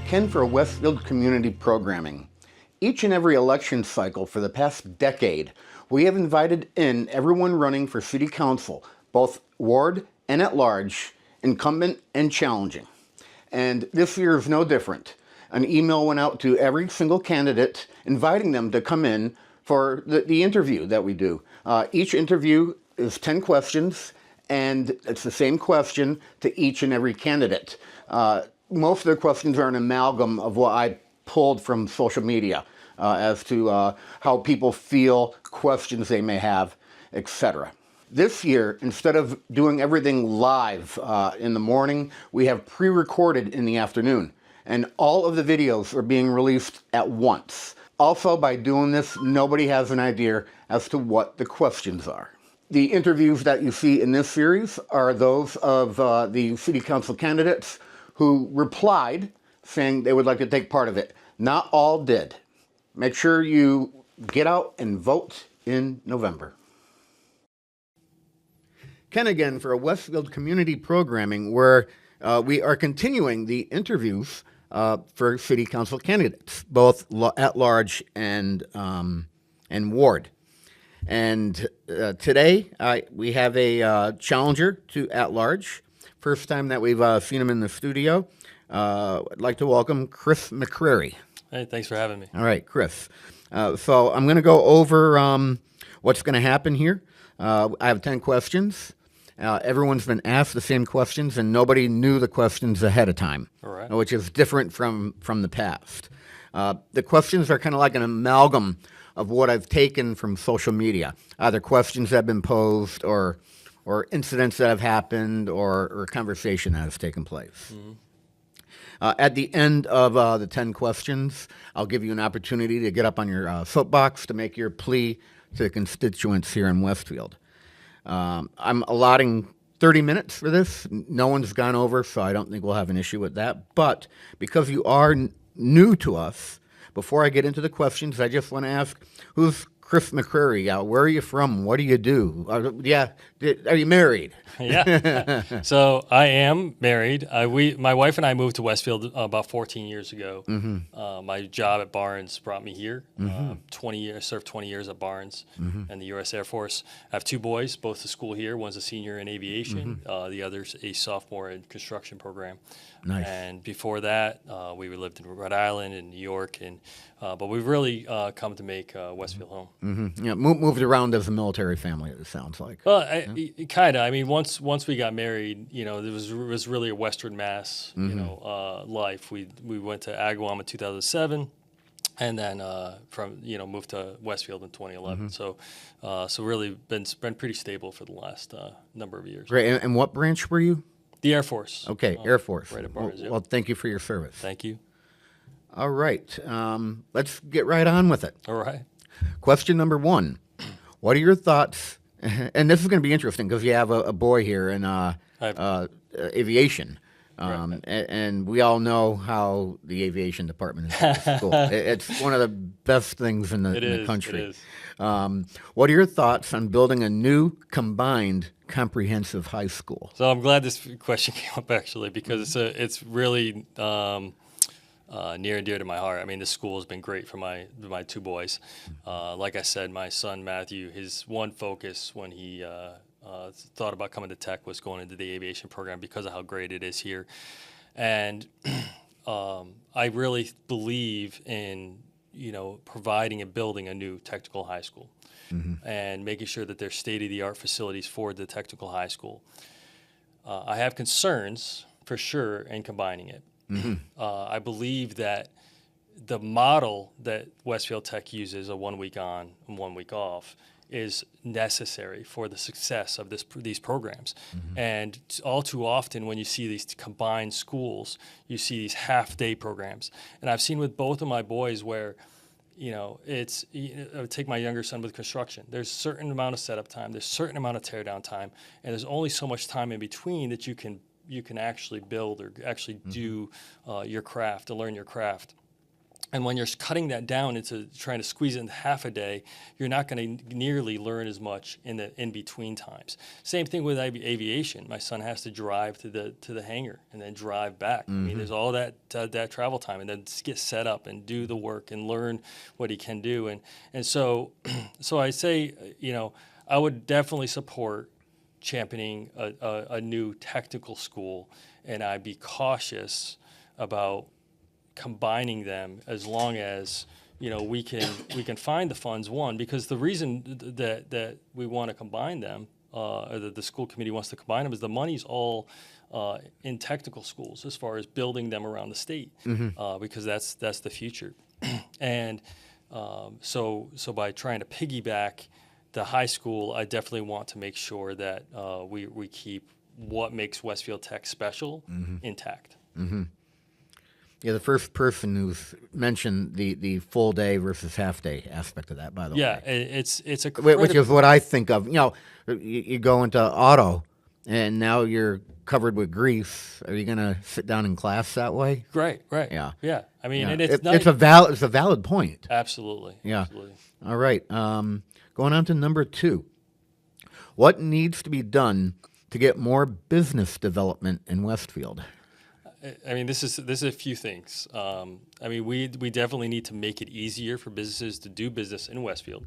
Ken for Westfield Community Programming. Each and every election cycle for the past decade, we have invited in everyone running for City Council, both ward and at large, incumbent and challenging. And this year is no different. An email went out to every single candidate inviting them to come in for the interview that we do. Each interview is 10 questions, and it's the same question to each and every candidate. Most of the questions are an amalgam of what I pulled from social media as to how people feel, questions they may have, etc. This year, instead of doing everything live in the morning, we have pre-recorded in the afternoon. And all of the videos are being released at once. Also, by doing this, nobody has an idea as to what the questions are. The interviews that you see in this series are those of the City Council candidates who replied saying they would like to take part of it. Not all did. Make sure you get out and vote in November. Ken again for Westfield Community Programming, where we are continuing the interviews for City Council candidates, both at large and ward. And today we have a challenger to at large. First time that we've seen him in the studio. I'd like to welcome Chris McCrary. Hey, thanks for having me. All right, Chris. So I'm going to go over what's going to happen here. I have 10 questions. Everyone's been asked the same questions, and nobody knew the questions ahead of time, All right. which is different from the past. The questions are kind of like an amalgam of what I've taken from social media, either questions that have been posed or incidents that have happened or conversation that has taken place. Mm-hmm. At the end of the 10 questions, I'll give you an opportunity to get up on your soapbox to make your plea to the constituents here in Westfield. I'm allotting 30 minutes for this. No one's gone over, so I don't think we'll have an issue with that. But because you are new to us, before I get into the questions, I just want to ask, who's Chris McCrary? Where are you from? What do you do? Are you married? Yeah. So I am married. My wife and I moved to Westfield about 14 years ago. Mm-hmm. My job at Barnes brought me here. Mm-hmm. 20 years, served 20 years at Barnes and the U.S. Air Force. I have two boys, both to school here. One's a senior in aviation. Mm-hmm. The other's a sophomore in construction program. Nice. And before that, we lived in Rhode Island and New York, but we've really come to make Westfield home. Mm-hmm. Yeah, moved around as a military family. It sounds like. Well, kind of. I mean, once we got married, there was really a Western Mass, mm-hmm. Life. We went to Agawam in 2007, and then moved to Westfield in 2011. Mm-hmm. So really been pretty stable for the last number of years. Great. And what branch were you? The Air Force. Okay, Air Force. Right at Barnes. Well, thank you for your service. Thank you. All right. Let's get right on with it. All right. Question number 1. What are your thoughts? And this is going to be interesting because you have a boy here in aviation. Right. And we all know how the aviation department is at school. It's one of the best things in the country. It is. What are your thoughts on building a new combined comprehensive high school? So I'm glad this question came up actually because it's really near and dear to my heart. I mean, this school has been great for my two boys. Like I said, my son Matthew, his one focus when he thought about coming to Tech was going into the aviation program because of how great it is here. And I really believe in providing and building a new technical high school. Mm-hmm. And making sure that there's state-of-the-art facilities for the technical high school. I have concerns, for sure, in combining it. Mm-hmm. I believe that the model that Westfield Tech uses, a 1 week on and 1 week off, is necessary for the success of these programs. Mm-hmm. And all too often when you see these combined schools, you see these half-day programs. And I've seen with both of my boys where take my younger son with construction. There's a certain amount of setup time, there's a certain amount of tear down time, and there's only so much time in between that you can actually build or actually do your craft, to learn your craft. And when you're cutting that down into trying to squeeze it into half a day, you're not going to nearly learn as much in the in between times. Same thing with aviation. My son has to drive to the hangar and then drive back. I mean, there's all that travel time, and then get set up and do the work and learn what he can do. And so so I say, I would definitely support championing a new technical school, and I'd be cautious about combining them as long as we can find the funds. One, because the reason that we want to combine them, or that the school committee wants to combine them, is the money's all in technical schools as far as building them around the state, because that's the future. And so by trying to piggyback the high school, I definitely want to make sure that we keep what makes Westfield Tech special intact. Yeah, the first person who's mentioned the full day versus half day aspect of that, by the way. Yeah, it's a Which is what I think of. You go into auto, and now you're covered with grease. Are you going to sit down in class that way? Right. Yeah. I mean, Yeah. and it's It's a valid point. absolutely. Yeah. Absolutely. All right. Going on to number 2. What needs to be done to get more business development in Westfield? I mean, this is a few things. I mean, we definitely need to make it easier for businesses to do business in Westfield.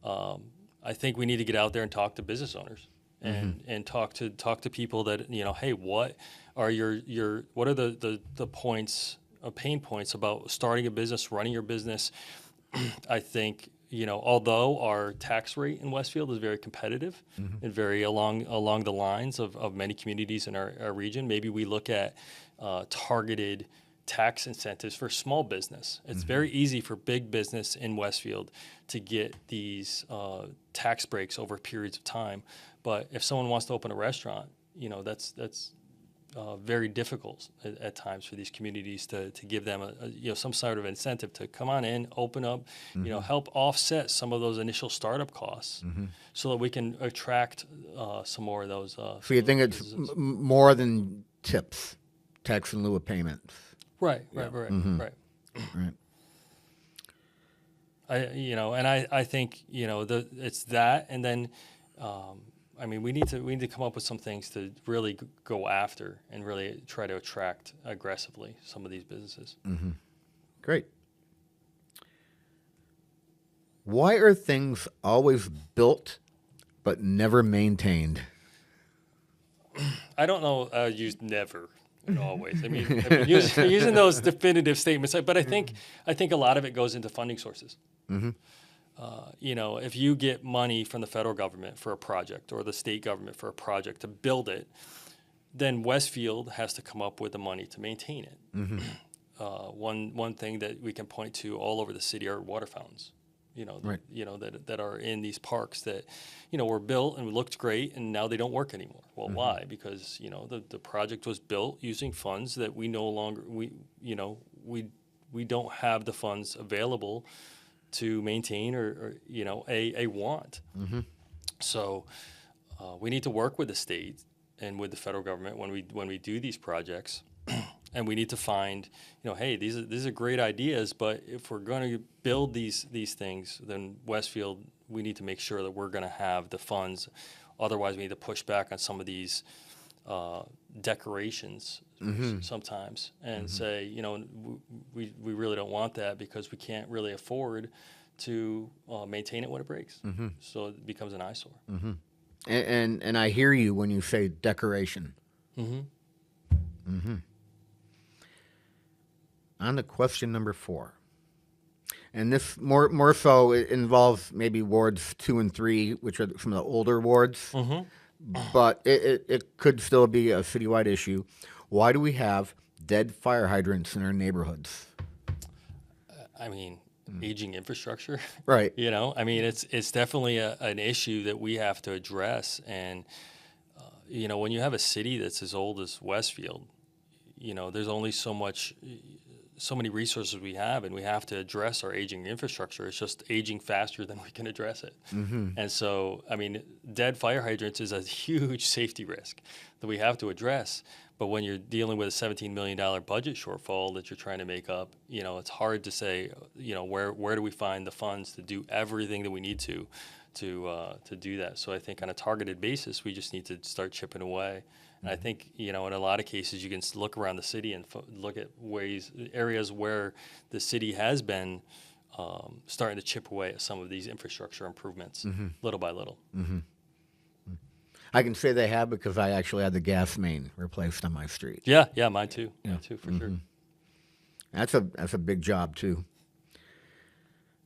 I think we need to get out there and talk to business owners and talk to people that hey, what are what are the points, pain points about starting a business, running your business? I think although our tax rate in Westfield is very competitive and very along the lines of many communities in our region, maybe we look at targeted tax incentives for small business. It's very easy for big business in Westfield to get these tax breaks over periods of time. But if someone wants to open a restaurant, that's very difficult at times for these communities to give them some sort of incentive to come on in, open up, help offset some of those initial startup costs, so that we can attract some more of those. So you think it's more than tips, tax in lieu of payments? Right. Right. I think it's that, and then I mean we need to come up with some things to really go after and really try to attract aggressively some of these businesses. Great. Why are things always built but never maintained? I don't know. Use never and always. I mean, using those definitive statements, but I think a lot of it goes into funding sources. If you get money from the federal government for a project or the state government for a project to build it, then Westfield has to come up with the money to maintain it. One thing that we can point to all over the city are water fountains. That are in these parks that, were built and looked great, and now they don't work anymore. Well, why? Because the project was built using funds that we no longer we don't have the funds available to maintain or a want. So we need to work with the state and with the federal government when we do these projects. And we need to find, hey, these are great ideas, but if we're going to build these things, then Westfield, we need to make sure that we're going to have the funds. Otherwise, we need to push back on some of these decorations sometimes and say, we really don't want that because we can't really afford to maintain it when it breaks. So it becomes an eyesore. And I hear you when you say decoration. On to question number 4. And this more so it involves maybe wards 2 and 3, which are some of the older wards. But it could still be a citywide issue. Why do we have dead fire hydrants in our neighborhoods? I mean, aging infrastructure. Right. I mean, it's definitely an issue that we have to address. And, when you have a city that's as old as Westfield, there's only so many resources we have, and we have to address our aging infrastructure. It's just aging faster than we can address it. And so, I mean, dead fire hydrants is a huge safety risk that we have to address. But when you're dealing with a $17 million budget shortfall that you're trying to make up, it's hard to say, where do we find the funds to do everything that we need to do that. So I think on a targeted basis, we just need to start chipping away. And I think, in a lot of cases, you can look around the city and look at areas where the city has been starting to chip away at some of these infrastructure improvements, little by little. I can say they have because I actually had the gas main replaced on my street. Yeah, mine too. Mine too, for sure. That's a big job too.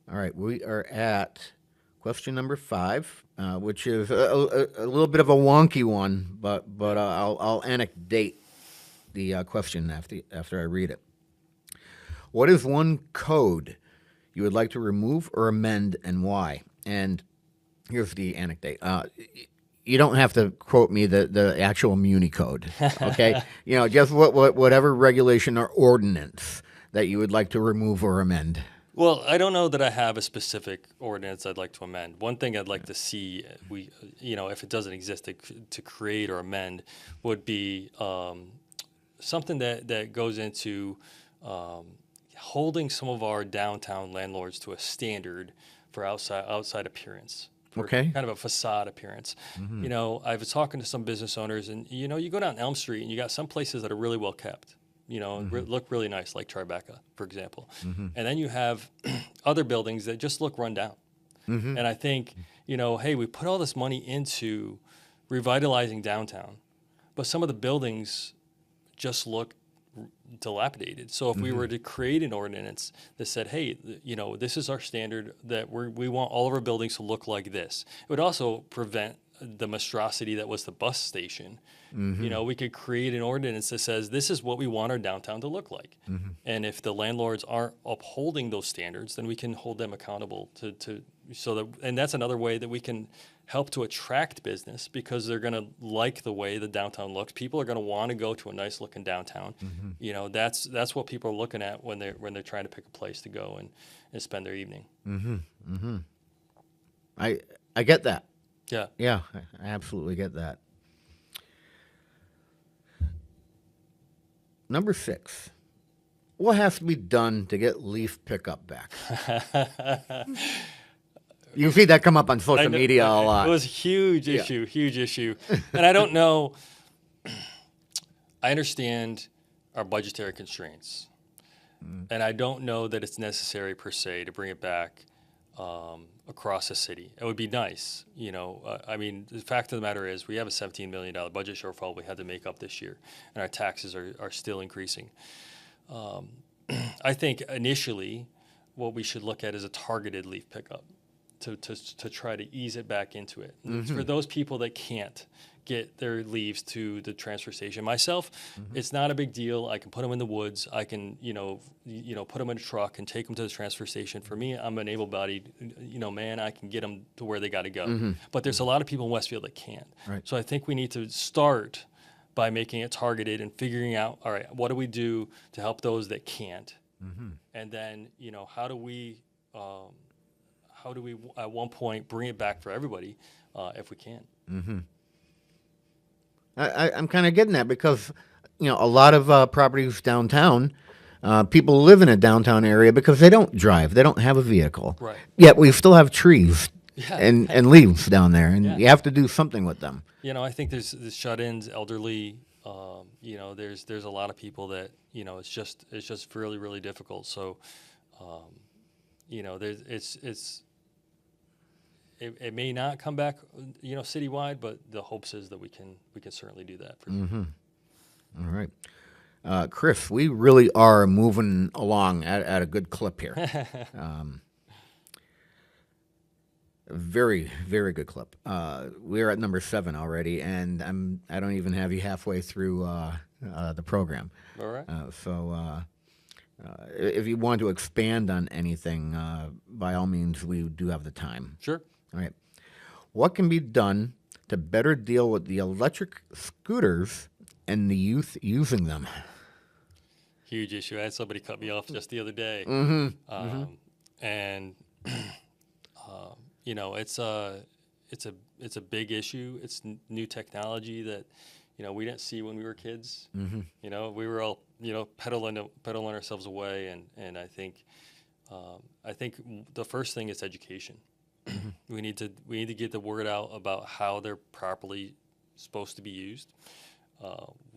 All right, we are at question number 5, which is a little bit of a wonky one, but I'll anecdote the question after I read it. What is one code you would like to remove or amend, and why? And here's the anecdote. You don't have to quote me the actual Muni code, okay? Just whatever regulation or ordinance that you would like to remove or amend. Well, I don't know that I have a specific ordinance I'd like to amend. One thing I'd like to see, if it doesn't exist, to create or amend would be something that goes into holding some of our downtown landlords to a standard for outside appearance. Okay. Kind of a facade appearance. I was talking to some business owners, and you go down Elm Street, and you got some places that are really well kept. Look really nice, like Tribeca, for example. And then you have other buildings that just look run down. And I think, hey, we put all this money into revitalizing downtown, but some of the buildings just look dilapidated. So if we were to create an ordinance that said, hey, this is our standard, that we want all of our buildings to look like this, it would also prevent the monstrosity that was the bus station. We could create an ordinance that says this is what we want our downtown to look like. And if the landlords aren't upholding those standards, then we can hold them accountable and that's another way that we can help to attract business, because they're going to like the way the downtown looks. People are going to want to go to a nice looking downtown. That's what people are looking at when they're trying to pick a place to go and spend their evening. I get that. Yeah, I absolutely get that. Number 6. What has to be done to get leaf pickup back? You see that come up on social media a lot. It was a huge issue. And I don't know, I understand our budgetary constraints. And I don't know that it's necessary per se to bring it back across the city. It would be nice, the fact of the matter is we have a $17 million budget shortfall we had to make up this year, and our taxes are still increasing. I think initially what we should look at is a targeted leaf pickup to try to ease it back into it. For those people that can't get their leaves to the transfer station. Myself, it's not a big deal. I can put them in the woods. I can, put them in a truck and take them to the transfer station. For me, I'm an able-bodied, man. I can get them to where they got to go. But there's a lot of people in Westfield that can't. Right. So I think we need to start by making it targeted and figuring out, all right, what do we do to help those that can't? And then, how do we at one point bring it back for everybody if we can? I'm kind of getting that because, a lot of properties downtown, people live in a downtown area because they don't drive. They don't have a vehicle. Right. Yet we still have trees and leaves down there, and you have to do something with them. I think there's shut-ins, elderly. There's a lot of people that it's just really, really difficult. So, it may not come back, citywide, but the hopes is that we can certainly do that. For sure. All right. Chris, we really are moving along at a good clip here. Very, very good clip. We're at number 7 already, and I don't even have you halfway through the program. All right. So if you want to expand on anything, by all means, we do have the time. Sure. All right. What can be done to better deal with the electric scooters and the youth using them? Huge issue. I had somebody cut me off just the other day. And it's a big issue. It's new technology that we didn't see when we were kids. We were all pedaling ourselves away, and I think the first thing is education. We need to get the word out about how they're properly supposed to be used.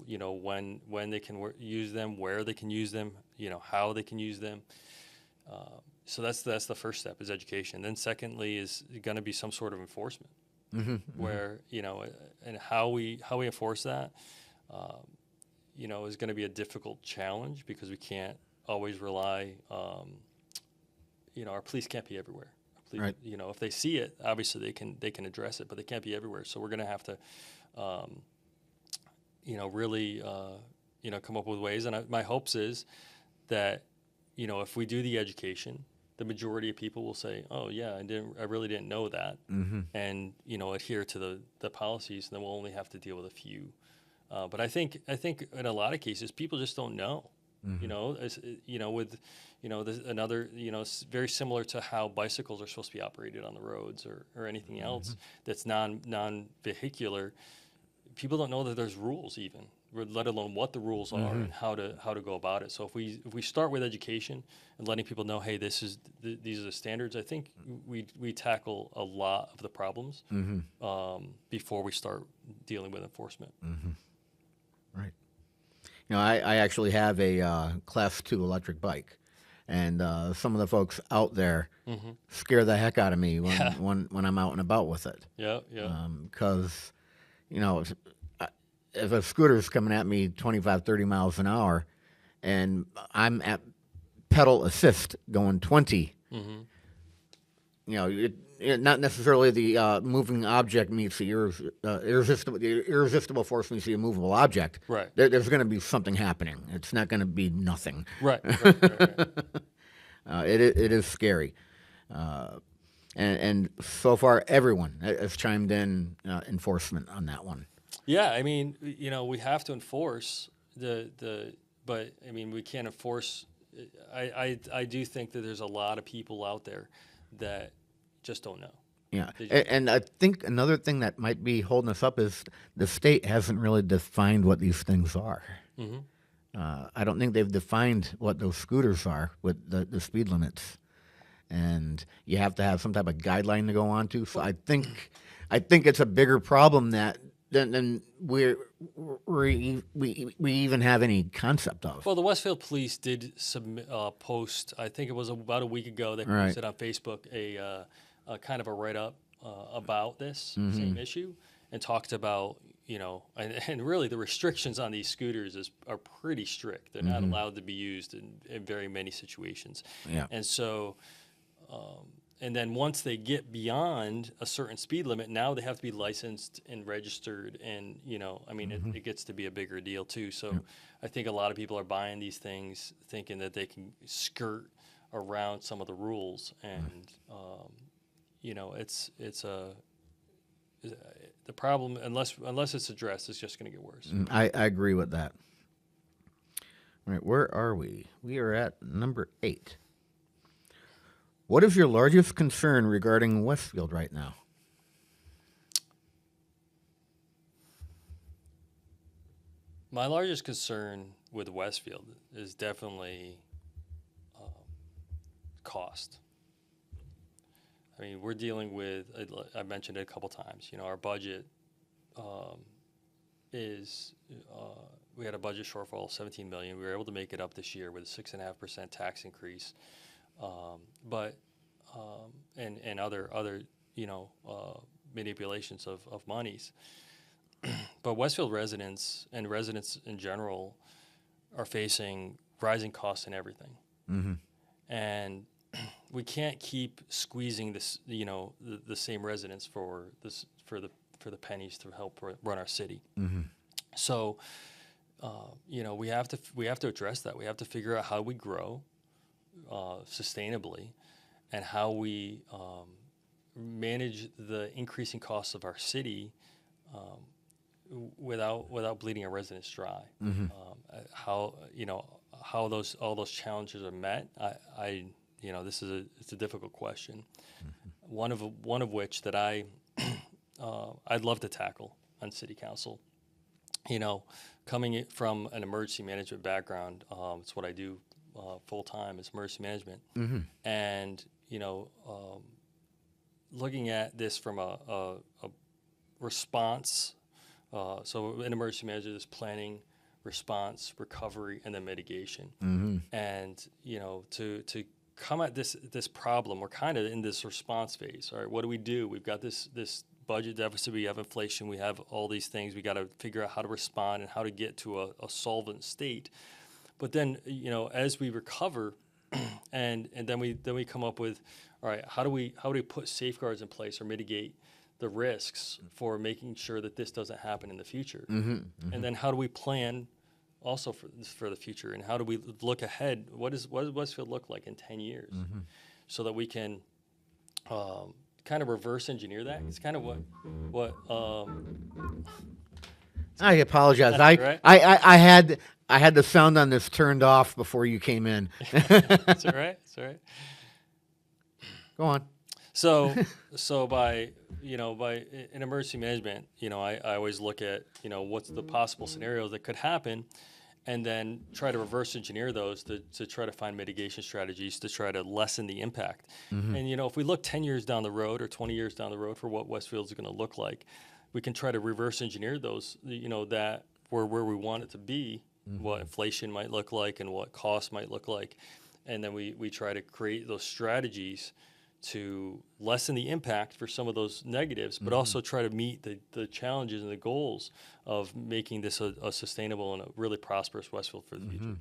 When they can use them, where they can use them, how they can use them. So that's the first step, is education. Then secondly is going to be some sort of enforcement, where and how we enforce that, is going to be a difficult challenge, because we can't always rely. Our police can't be everywhere. Police, Right. If they see it, obviously they can address it, but they can't be everywhere. So we're going to have to, really, come up with ways. And my hopes is that, if we do the education, the majority of people will say, "Oh yeah, I really didn't know that," and adhere to the policies. And then we'll only have to deal with a few. But I think in a lot of cases, people just don't know. With there's another, very similar to how bicycles are supposed to be operated on the roads, or anything else that's non-vehicular. People don't know that there's rules, even, let alone what the rules are and how to go about it. So if we start with education and letting people know, hey, these are the standards, I think we tackle a lot of the problems before we start dealing with enforcement. Right. I actually have a Class 2 electric bike, and some of the folks out there scare the heck out of me when I'm out and about with it. Yeah. Because, if a scooter's coming at me 25, 30 miles an hour, and I'm at pedal assist going 20, not necessarily the moving object meets the irresistible force meets the immovable object. Right. There's going to be something happening. It's not going to be nothing. Right. It is scary. And so far, everyone has chimed in enforcement on that one. Yeah, I mean, we have to enforce but I mean, we can't enforce. I do think that there's a lot of people out there that just don't know. Yeah, and I think another thing that might be holding us up is the state hasn't really defined what these things are. I don't think they've defined what those scooters are with the speed limits, and you have to have some type of guideline to go on to. So I think it's a bigger problem than we even have any concept of. Well, the Westfield Police did post, I think it was about a week ago, they posted on Facebook a kind of a write-up about this same issue, and talked about, and really the restrictions on these scooters are pretty strict. They're not allowed to be used in very many situations. Yeah. And so, and then once they get beyond a certain speed limit, now they have to be licensed and registered, and it gets to be a bigger deal too. So I think a lot of people are buying these things thinking that they can skirt around some of the rules, and the problem, unless it's addressed, it's just going to get worse. I agree with that. All right, where are we? We are at number 8. What is your largest concern regarding Westfield right now? My largest concern with Westfield is definitely cost. I mean, we're dealing with, I mentioned it a couple times, our budget is, we had a budget shortfall of $17 million. We were able to make it up this year with a 6.5% tax increase. And other manipulations of monies. But Westfield residents and residents in general are facing rising costs in everything. And we can't keep squeezing this, the same residents for the pennies to help run our city. So, we have to address that. We have to figure out how we grow sustainably, and how we manage the increasing costs of our city without bleeding our residents dry. How all those challenges are met. It's a difficult question. One of which that I'd love to tackle on city council Coming from an emergency management background, it's what I do full time is emergency management, and looking at this from a response. So in emergency management, there's planning, response, recovery, and then mitigation. And to come at this problem, we're kind of in this response phase. All right, what do? We've got this budget deficit, we have inflation, we have all these things. We got to figure out how to respond and how to get to a solvent state. But then, as we recover, and then we come up with, all right, how do we put safeguards in place or mitigate the risks for making sure that this doesn't happen in the future? And then how do we plan also for the future? And how do we look ahead? What does Westfield look like in 10 years? So that we can kind of reverse engineer that. It's kind of what I apologize. Right? I had the sound on this turned off before you came in. That's all right. It's all right. Go on. So by in emergency management, I always look at what's the possible scenarios that could happen, and then try to reverse engineer those to try to find mitigation strategies to try to lessen the impact. And if we look 10 years down the road or 20 years down the road for what Westfield's going to look like, we can try to reverse engineer those, that we're where we want it to be, what inflation might look like and what costs might look like. And then we try to create those strategies to lessen the impact for some of those negatives, but also try to meet the challenges and the goals of making this a sustainable and a really prosperous Westfield for the future.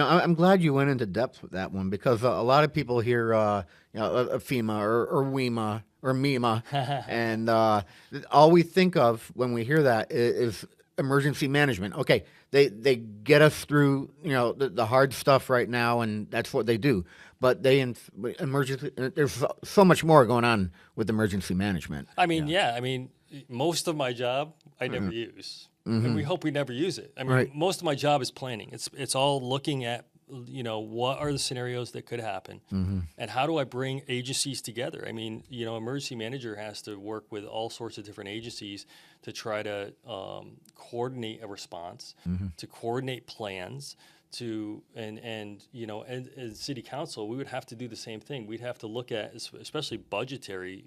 I'm glad you went into depth with that one, because a lot of people hear, FEMA or WEMA or MEMA, and all we think of when we hear that is emergency management. Okay, they get us through the hard stuff right now, and that's what they do. But emergency. There's so much more going on with emergency management. Most of my job I never use. And we hope we never use it. Most of my job is planning. It's all looking at, what are the scenarios that could happen, and how do I bring agencies together? Emergency manager has to work with all sorts of different agencies to try to coordinate a response, to coordinate plans, and city council, we would have to do the same thing. We'd have to look at, especially budgetary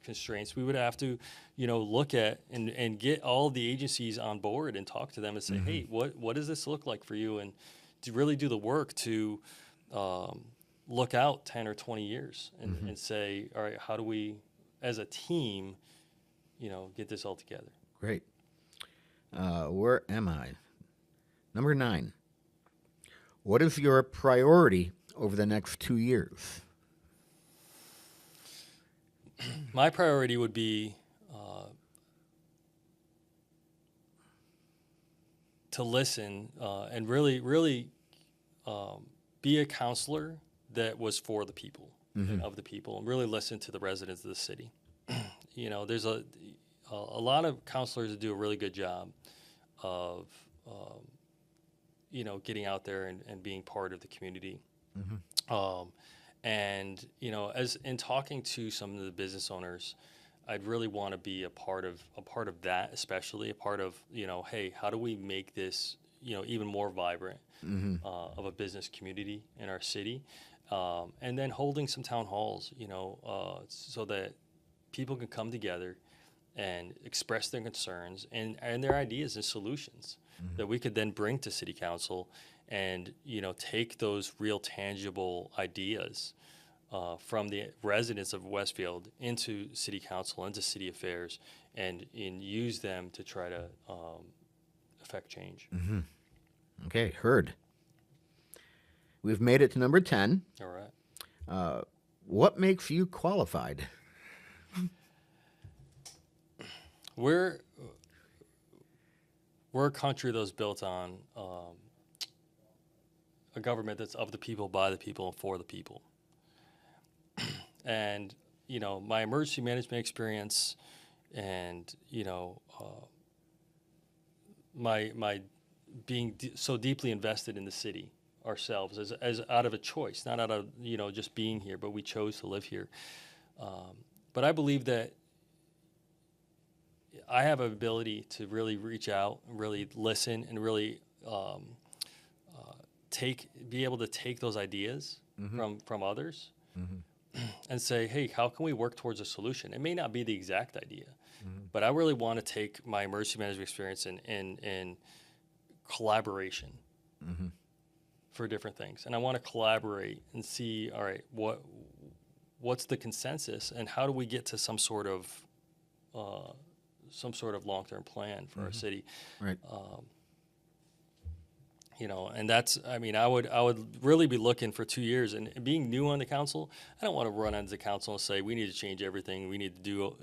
constraints, we would have to, look at and get all the agencies on board and talk to them and say, hey, what does this look like for you? And to really do the work to look out 10 or 20 years and say, all right, how do we, as a team, get this all together? Great. Where am I? Number 9. What is your priority over the next 2 years? My priority would be to listen and really be a counselor that was for the people and of the people, and really listen to the residents of the city. There's a lot of counselors that do a really good job of getting out there and being part of the community. And as in talking to some of the business owners, I'd really want to be a part of that, especially a part of hey, how do we make this even more vibrant of a business community in our city, and then holding some town halls, so that people can come together and express their concerns and their ideas and solutions that we could then bring to city council, and take those real tangible ideas from the residents of Westfield into city council, into city affairs, and use them to try to affect change. Okay, heard. We've made it to number 10. All right. What makes you qualified? We're a country that's built on a government that's of the people, by the people, and for the people. And my emergency management experience, and my being so deeply invested in the city ourselves, as out of a choice, not out of just being here, but we chose to live here. But I believe that I have an ability to really reach out, really listen, and really be able to take those ideas from others and say, hey, how can we work towards a solution? It may not be the exact idea, but I really want to take my emergency management experience in collaboration for different things. And I want to collaborate and see, all right, what's the consensus and how do we get to some sort of long-term plan for our city? Right. And that's, I mean, I would really be looking for 2 years, and being new on the council, I don't want to run onto the council and say, we need to change everything. We need to do,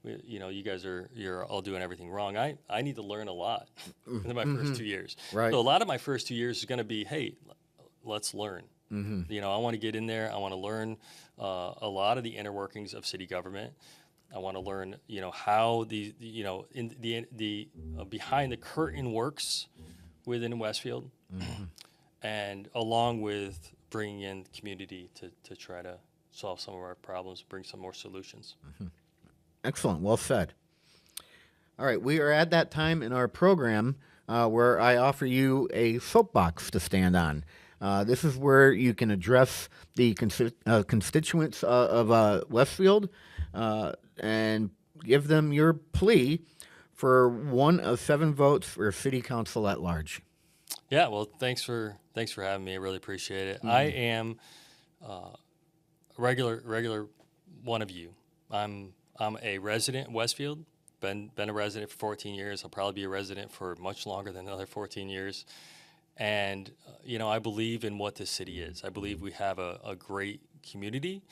you guys you're all doing everything wrong. I need to learn a lot in my first 2 years. Right. So a lot of my first 2 years is going to be, hey, let's learn. I want to get in there. I want to learn a lot of the inner workings of city government. I want to learn, how the behind the curtain works within Westfield, and along with bringing in community to try to solve some of our problems, bring some more solutions. Excellent. Well said. All right. We are at that time in our program where I offer you a soapbox to stand on. This is where you can address the constituents of Westfield and give them your plea for 1 of 7 votes for city council at large. Yeah, well, thanks for having me. I really appreciate it. I am a regular one of you. I'm a resident in Westfield. Been a resident for 14 years. I'll probably be a resident for much longer than another 14 years. And I believe in what this city is. I believe we have a great community.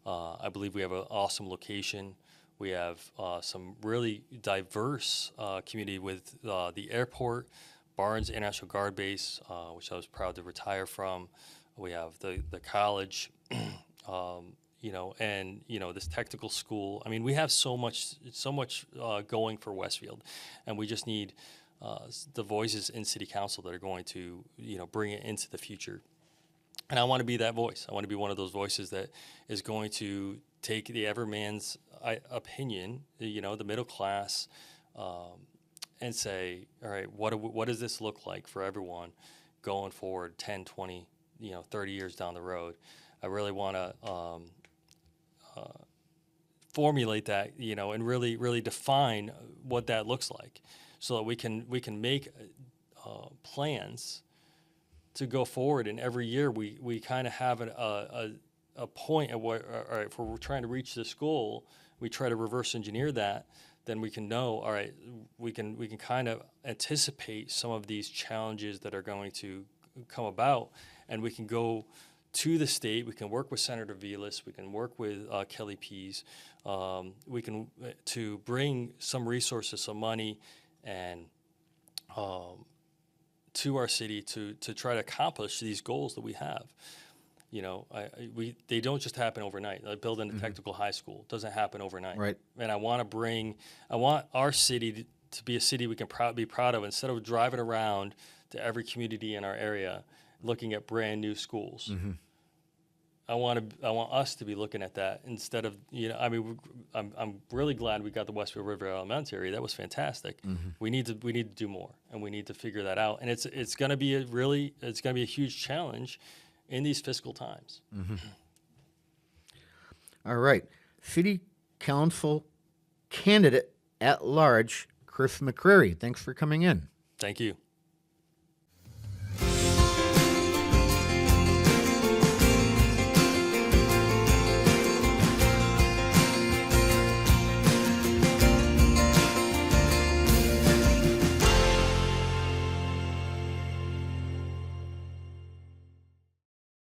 I believe we have an awesome location. We have some really diverse community with the airport, Barnes International Guard Base, which I was proud to retire from. We have the college, and this technical school. I mean, we have so much going for Westfield, and we just need the voices in City Council that are going to bring it into the future. And I want to be that voice. I want to be one of those voices that is going to take the everyman's opinion, the middle class, and say, all right, what does this look like for everyone going forward 10, 20, 30 years down the road? I really want to formulate that, and really define what that looks like, so that we can make plans to go forward. And every year we kind of have a point at what, all right, if we're trying to reach this goal, we try to reverse engineer that. Then we can know, all right, we can kind of anticipate some of these challenges that are going to come about, and we can go to the state. We can work with Senator Vilas. We can work with Kelly Pease. We can to bring some resources, some money, and to our city to try to accomplish these goals that we have. They don't just happen overnight. Like building a technical high school doesn't happen overnight. Right. And I want our city to be a city we can be proud of, instead of driving around to every community in our area looking at brand new schools. I want us to be looking at that instead of, I'm really glad we got the Westfield River Elementary. That was fantastic. We need to do more, and we need to figure that out. And it's going to be a huge challenge in these fiscal times. All right. City Council candidate at large, Chris McCrary. Thanks for coming in. Thank you.